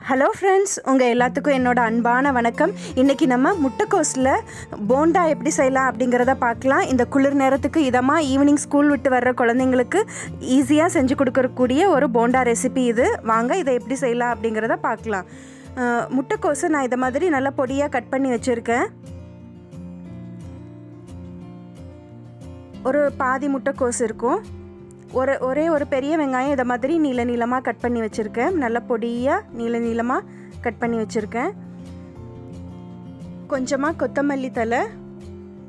Hello friends, உங்கள் எல்லாத்துக்கும் என்னோட அன்பான வணக்கம். இன்றைக்கி நம்ம முட்டைக்கோஸில் போண்டா எப்படி செய்யலாம் அப்படிங்கிறத பார்க்கலாம். இந்த குளிர் நேரத்துக்கு இதமாக ஈவினிங் ஸ்கூல் விட்டு வர்ற குழந்தைங்களுக்கு ஈஸியாக செஞ்சு கொடுக்கக்கூடிய ஒரு போண்டா ரெசிபி இது. வாங்க இதை எப்படி செய்யலாம் அப்படிங்கிறத பார்க்கலாம். முட்டைக்கோஸை நான் இதை மாதிரி நல்லா பொடியாக கட் பண்ணி வச்சுருக்கேன். ஒரு பாதி முட்டைக்கோஸ் இருக்கும். ஒரே ஒரு பெரிய வெங்காயம் இதை மாதிரி நீளமாக கட் பண்ணி வச்சுருக்கேன். நல்ல பொடியாக நீளமாக கட் பண்ணி வச்சுருக்கேன். கொஞ்சமாக கொத்தமல்லி தழை,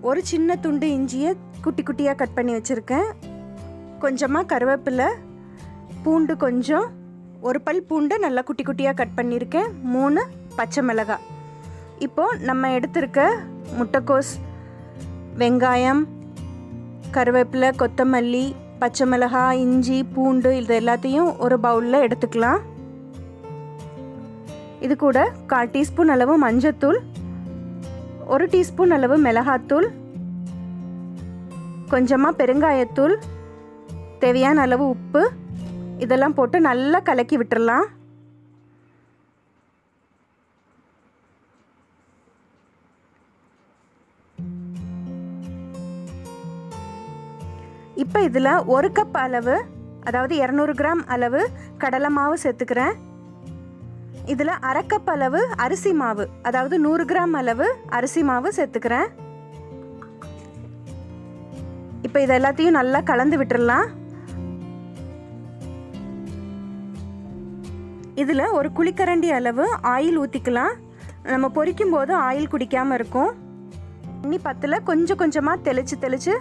ஒரு சின்ன துண்டு இஞ்சியை குட்டி குட்டியாக கட் பண்ணி வச்சுருக்கேன். கொஞ்சமாக கருவேப்பிலை, பூண்டு கொஞ்சம், ஒரு பல் பூண்டு நல்லா குட்டி குட்டியாக கட் பண்ணியிருக்கேன். 3 பச்சை மிளகாய். இப்போது நம்ம எடுத்திருக்க முட்டைக்கோஸ், வெங்காயம், கருவேப்பிலை, கொத்தமல்லி, பச்சை மிளகாய், இஞ்சி, பூண்டு இது எல்லாத்தையும் ஒரு பவுலில் எடுத்துக்கலாம். இது கூட 1/4 டீஸ்பூன் அளவு மஞ்சத்தூள், 1 டீஸ்பூன் அளவு மிளகாத்தூள், கொஞ்சமாக பெருங்காயத்தூள், தேவையான அளவு உப்பு இதெல்லாம் போட்டு நல்லா கலக்கி விட்டுடலாம். இப்போ இதில் 1 கப் அளவு, அதாவது 200 கிராம் அளவு கடலை மாவு சேர்த்துக்கிறேன். இதில் 1/2 கப் அளவு அரிசி மாவு, அதாவது 100 கிராம் அளவு அரிசி மாவு சேர்த்துக்கிறேன். இப்போ இது எல்லாத்தையும் நல்லா கலந்து விட்டுடலாம். இதில் ஒரு குழிக்கரண்டி அளவு ஆயில் ஊற்றிக்கலாம். நம்ம பொரிக்கும் போது ஆயில் குடிக்காமல் இருக்கும். தண்ணி பத்தில் கொஞ்சம் கொஞ்சமாக தெளித்து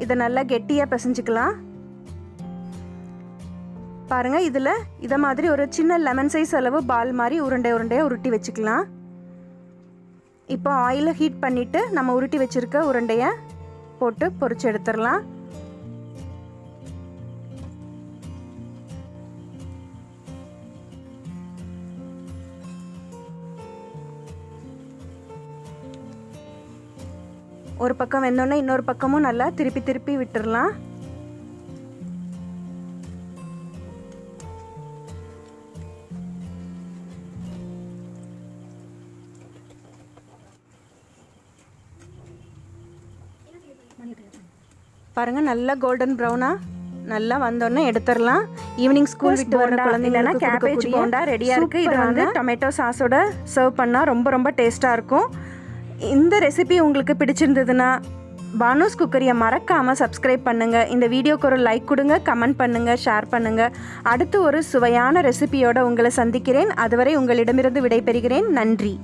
இதை நல்லா கெட்டியாக பிசைஞ்சிக்கலாம். பாருங்கள், இதில் இதை மாதிரி ஒரு சின்ன லெமன் சைஸ் அளவு பால் மாதிரி உருண்டையாக உருட்டி வச்சுக்கலாம். இப்போ ஆயிலை ஹீட் பண்ணிவிட்டு நம்ம உருட்டி வச்சுருக்க உருண்டையை போட்டு பொரிச்சு எடுத்துடலாம். ஒரு பக்கம் வெந்தோடனே இன்னொரு பக்கமும் நல்லா திருப்பி விட்டுடலாம். பாருங்க, நல்லா கோல்டன் ப்ரௌனாக நல்லா வந்தோடனே எடுத்துடலாம். ஈவினிங் ஸ்கூல் விட்டு வர குழந்தைங்கன்னா கேபேஜ் போண்டா ரெடியாக இருக்குது. இதை வந்து டொமேட்டோ சாஸோட சர்வ் பண்ணால் ரொம்ப டேஸ்ட்டாக இருக்கும். இந்த ரெசிபி உங்களுக்கு பிடிச்சிருந்ததுன்னா பானுஸ் குக்கரியை மறக்காமல் சப்ஸ்கிரைப் பண்ணுங்கள். இந்த வீடியோக்கு ஒரு லைக் கொடுங்க, கமெண்ட் பண்ணுங்கள், ஷேர் பண்ணுங்கள். அடுத்து ஒரு சுவையான ரெசிபியோடு உங்களை சந்திக்கிறேன். அதுவரை உங்களிடமிருந்து விடைபெறுகிறேன். நன்றி.